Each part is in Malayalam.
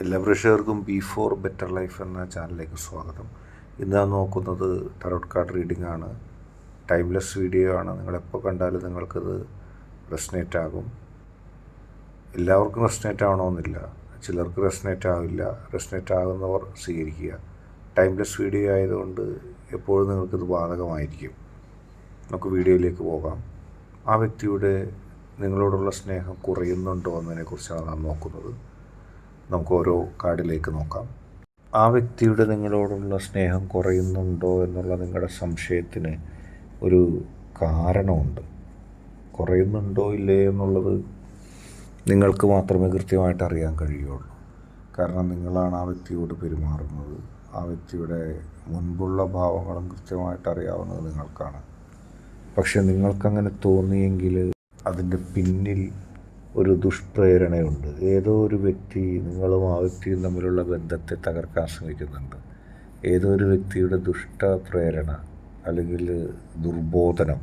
എല്ലാ പ്രേക്ഷകർക്കും ബി4 ബെറ്റർ ലൈഫ് എന്ന ചാനലിലേക്ക് സ്വാഗതം. ഇന്ന് ഞാൻ നോക്കുന്നത് ടാരോട്ട് കാർഡ് റീഡിംഗ് ആണ്. ടൈംലെസ് വീഡിയോ ആണ്. നിങ്ങളെപ്പോൾ കണ്ടാലും നിങ്ങൾക്കത് റെസനേറ്റ് ആകും. എല്ലാവർക്കും റെസനേറ്റ് ആവണമെന്നില്ല, ചിലർക്ക് റെസനേറ്റ് ആവില്ല. റെസനേറ്റ് ആകുന്നവർ സ്വീകരിക്കുക. ടൈംലെസ് വീഡിയോ ആയതുകൊണ്ട് എപ്പോഴും നിങ്ങൾക്കിത് ബാധകമായിരിക്കും. നമുക്ക് വീഡിയോയിലേക്ക് പോകാം. ആ വ്യക്തിയുടെ നിങ്ങളോടുള്ള സ്നേഹം കുറയുന്നുണ്ടോ എന്നതിനെക്കുറിച്ചാണ് നാം നോക്കുന്നത്. നമുക്ക് ഓരോ കാർഡിലേക്ക് നോക്കാം. ആ വ്യക്തിയുടെ നിങ്ങളോടുള്ള സ്നേഹം കുറയുന്നുണ്ടോ എന്നുള്ള നിങ്ങളുടെ സംശയത്തിന് ഒരു കാരണമുണ്ട്. കുറയുന്നുണ്ടോ ഇല്ലേ എന്നുള്ളത് നിങ്ങൾക്ക് മാത്രമേ കൃത്യമായിട്ട് അറിയാൻ കഴിയുള്ളൂ. കാരണം നിങ്ങളാണ് ആ വ്യക്തിയോട് പെരുമാറുന്നത്. ആ വ്യക്തിയുടെ മുൻപുള്ള ഭാവങ്ങളും കൃത്യമായിട്ട് അറിയാവുന്നത് നിങ്ങൾക്കാണ്. പക്ഷെ നിങ്ങൾക്കങ്ങനെ തോന്നിയെങ്കിൽ അതിൻ്റെ പിന്നിൽ ഒരു ദുഷ്പ്രേരണയുണ്ട്. ഏതോ ഒരു വ്യക്തി നിങ്ങളും ആ വ്യക്തിയും തമ്മിലുള്ള ബന്ധത്തെ തകർക്കാൻ ശ്രമിക്കുന്നുണ്ട്. ഏതോ ഒരു വ്യക്തിയുടെ ദുഷ്ടപ്രേരണ അല്ലെങ്കിൽ ദുർബോധനം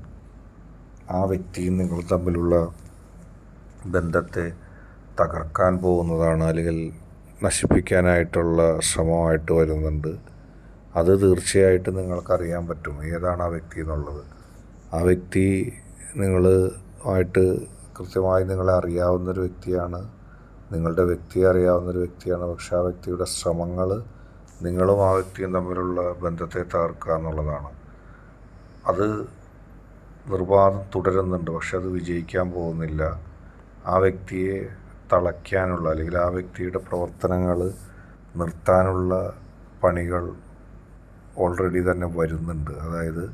ആ വ്യക്തിയും നിങ്ങൾ തമ്മിലുള്ള ബന്ധത്തെ തകർക്കാൻ പോകുന്നതാണ്, അല്ലെങ്കിൽ നശിപ്പിക്കാനായിട്ടുള്ള ശ്രമമായിട്ട് വരുന്നുണ്ട്. അത് തീർച്ചയായിട്ടും നിങ്ങൾക്കറിയാൻ പറ്റും ഏതാണ് ആ വ്യക്തി എന്നുള്ളത്. ആ വ്യക്തി നിങ്ങളുമായിട്ട് കൃത്യമായി നിങ്ങളെ അറിയാവുന്നൊരു വ്യക്തിയാണ്, നിങ്ങളുടെ വ്യക്തിയെ അറിയാവുന്നൊരു വ്യക്തിയാണ്. പക്ഷേ ആ വ്യക്തിയുടെ ശ്രമങ്ങൾ നിങ്ങളും ആ വ്യക്തിയും തമ്മിലുള്ള ബന്ധത്തെ തകർക്കുക എന്നുള്ളതാണ്. അത് നിർബാധം തുടരുന്നുണ്ട്, പക്ഷെ അത് വിജയിക്കാൻ പോകുന്നില്ല. ആ വ്യക്തിയെ തളയ്ക്കാനുള്ള അല്ലെങ്കിൽ ആ വ്യക്തിയുടെ പ്രവർത്തനങ്ങൾ നിർത്താനുള്ള പണികൾ ഓൾറെഡി തന്നെ വരുന്നുണ്ട്. അതായത്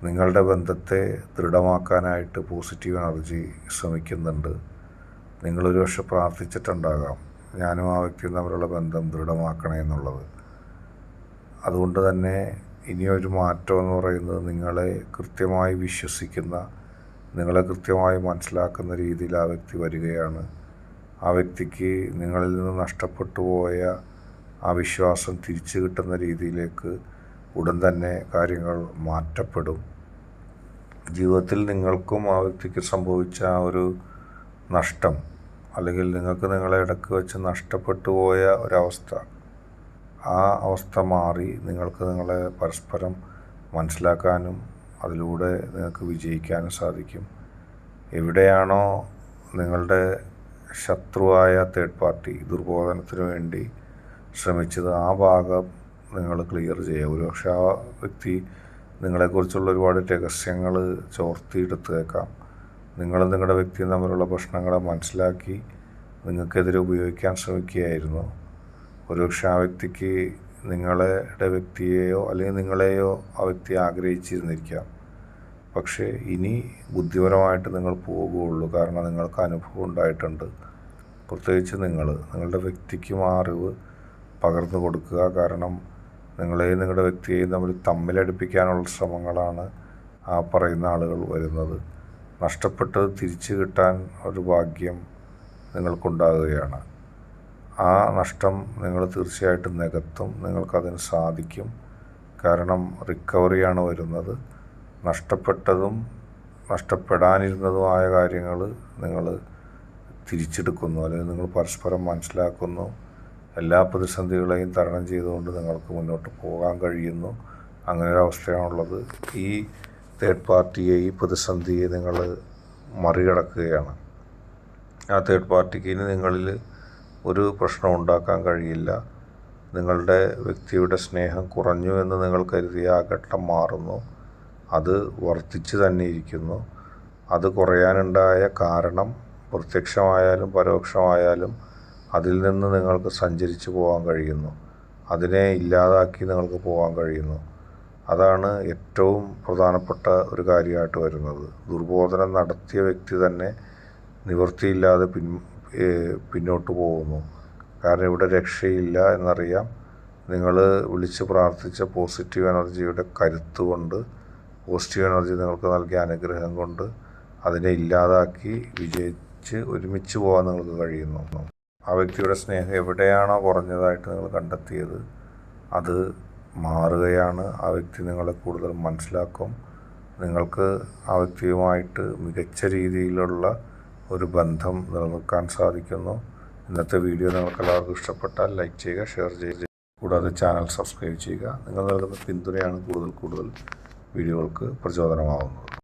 നിങ്ങളുടെ ബന്ധത്തെ ദൃഢമാക്കാനായിട്ട് പോസിറ്റീവ് എനർജി ശ്രമിക്കുന്നുണ്ട്. നിങ്ങളൊരു പക്ഷെ പ്രാർത്ഥിച്ചിട്ടുണ്ടാകാം, ഞാനും ആ വ്യക്തിയും തമ്മിലുള്ള ബന്ധം ദൃഢമാക്കണേ എന്നുള്ളത്. അതുകൊണ്ട് തന്നെ ഇനിയൊരു മാറ്റം എന്ന് പറയുന്നത് നിങ്ങളെ കൃത്യമായി വിശ്വസിക്കുന്ന, നിങ്ങളെ കൃത്യമായി മനസ്സിലാക്കുന്ന രീതിയിൽ ആ വ്യക്തി വരികയാണ്. ആ വ്യക്തിക്ക് നിങ്ങളിൽ നിന്ന് നഷ്ടപ്പെട്ടു പോയ ആ വിശ്വാസം തിരിച്ചു കിട്ടുന്ന രീതിയിലേക്ക് ഉടൻ തന്നെ കാര്യങ്ങൾ മാറ്റപ്പെടും. ജീവിതത്തിൽ നിങ്ങൾക്കും ആ വ്യക്തിക്ക് സംഭവിച്ച ആ ഒരു നഷ്ടം, അല്ലെങ്കിൽ നിങ്ങൾക്ക് നിങ്ങളെ ഇടയ്ക്ക് വെച്ച് നഷ്ടപ്പെട്ടു പോയ ഒരവസ്ഥ, ആ അവസ്ഥ മാറി നിങ്ങൾക്ക് നിങ്ങളെ പരസ്പരം മനസ്സിലാക്കാനും അതിലൂടെ നിങ്ങൾക്ക് വിജയിക്കാനും സാധിക്കും. എവിടെയാണോ നിങ്ങളുടെ ശത്രുവായ തേർഡ് പാർട്ടി ദുർബോധനത്തിന് വേണ്ടി ശ്രമിച്ചത്, ആ ഭാഗം നിങ്ങൾ ക്ലിയർ ചെയ്യുക. ഒരുപക്ഷെ ആ വ്യക്തി നിങ്ങളെക്കുറിച്ചുള്ള ഒരുപാട് രഹസ്യങ്ങൾ ചോർത്തിയെടുത്തേക്കാം. നിങ്ങളും നിങ്ങളുടെ വ്യക്തിയും തമ്മിലുള്ള പ്രശ്നങ്ങളെ മനസ്സിലാക്കി നിങ്ങൾക്കെതിരെ ഉപയോഗിക്കാൻ ശ്രമിക്കുകയായിരുന്നു. ഒരുപക്ഷെ ആ വ്യക്തിക്ക് നിങ്ങളുടെ വ്യക്തിയെയോ അല്ലെങ്കിൽ നിങ്ങളെയോ ആ വ്യക്തി ആഗ്രഹിച്ചിരുന്നിരിക്കാം. പക്ഷേ ഇനി ബുദ്ധിപരമായിട്ട് നിങ്ങൾ പോകുകയുള്ളൂ. കാരണം നിങ്ങൾക്ക് അനുഭവം ഉണ്ടായിട്ടുണ്ട്. പ്രത്യേകിച്ച് നിങ്ങളുടെ വ്യക്തിക്കും ആ അറിവ് പകർന്നു കൊടുക്കുക. കാരണം നിങ്ങളെയും നിങ്ങളുടെ വ്യക്തിയെയും തമ്മിലടുപ്പിക്കാനുള്ള ശ്രമങ്ങളാണ് ആ പറയുന്ന ആളുകൾ വരുന്നത്. നഷ്ടപ്പെട്ടത് തിരിച്ചു കിട്ടാൻ ഒരു ഭാഗ്യം നിങ്ങൾക്കുണ്ടാകുകയാണ്. ആ നഷ്ടം നിങ്ങൾ തീർച്ചയായിട്ടും നികത്തും. നിങ്ങൾക്കതിന് സാധിക്കും. കാരണം റിക്കവറിയാണ് വരുന്നത്. നഷ്ടപ്പെട്ടതും നഷ്ടപ്പെടാനിരുന്നതുമായ കാര്യങ്ങൾ നിങ്ങൾ തിരിച്ചെടുക്കുന്നു, അല്ലെങ്കിൽ നിങ്ങൾ പരസ്പരം മനസ്സിലാക്കുന്നു. എല്ലാ പ്രതിസന്ധികളെയും തരണം ചെയ്തുകൊണ്ട് നിങ്ങൾക്ക് മുന്നോട്ട് പോകാൻ കഴിയുന്നു. അങ്ങനൊരവസ്ഥയാണുള്ളത്. ഈ തേർഡ് പാർട്ടിയെ, ഈ പ്രതിസന്ധിയെ നിങ്ങൾ മറികടക്കുകയാണ്. ആ തേർഡ് പാർട്ടിക്ക് ഇനി നിങ്ങളിൽ ഒരു പ്രശ്നം ഉണ്ടാക്കാൻ കഴിയില്ല. നിങ്ങളുടെ വ്യക്തിയുടെ സ്നേഹം കുറഞ്ഞു എന്ന് നിങ്ങൾ കരുതിയ ആ ഘട്ടം മാറുന്നു. അത് വർദ്ധിച്ചു തന്നെ ഇരിക്കുന്നു. അത് കുറയാനുണ്ടായ കാരണം പ്രത്യക്ഷമായാലും പരോക്ഷമായാലും അതിൽ നിന്ന് നിങ്ങൾക്ക് സഞ്ചരിച്ചു പോകാൻ കഴിയുന്നു. അതിനെ ഇല്ലാതാക്കി നിങ്ങൾക്ക് പോകാൻ കഴിയുന്നു. അതാണ് ഏറ്റവും പ്രധാനപ്പെട്ട ഒരു കാര്യമായിട്ട് വരുന്നത്. ദുർബോധനം നടത്തിയ വ്യക്തി തന്നെ നിവൃത്തിയില്ലാതെ പിന്നോട്ട് പോകുന്നു. കാരണം ഇവിടെ രക്ഷയില്ല എന്നറിയാം. നിങ്ങൾ വിളിച്ച് പ്രാർത്ഥിച്ച പോസിറ്റീവ് എനർജിയുടെ കരുത്ത് കൊണ്ട്, പോസിറ്റീവ് എനർജി നിങ്ങൾക്ക് നൽകിയ അനുഗ്രഹം കൊണ്ട് അതിനെ ഇല്ലാതാക്കി വിജയിച്ച് ഒരുമിച്ച് പോകാൻ നിങ്ങൾക്ക് കഴിയുന്നു. ആ വ്യക്തിയുടെ സ്നേഹം എവിടെയാണോ കുറഞ്ഞതായിട്ട് നിങ്ങൾ കണ്ടെത്തിയത് അത് മാറുകയാണ്. ആ വ്യക്തി നിങ്ങളെ കൂടുതൽ മനസ്സിലാക്കും. നിങ്ങൾക്ക് ആ വ്യക്തിയുമായിട്ട് മികച്ച രീതിയിലുള്ള ഒരു ബന്ധം നിലനിർത്താൻ സാധിക്കുന്നു. ഇന്നത്തെ വീഡിയോ നിങ്ങൾക്ക് എല്ലാവർക്കും ഇഷ്ടപ്പെട്ടാൽ ലൈക്ക് ചെയ്യുക, ഷെയർ ചെയ്യുക, കൂടാതെ ചാനൽ സബ്സ്ക്രൈബ് ചെയ്യുക. നിങ്ങൾ നൽകുന്ന പിന്തുണയാണ് കൂടുതൽ വീഡിയോകൾക്ക് പ്രചോദനമാകുന്നത്.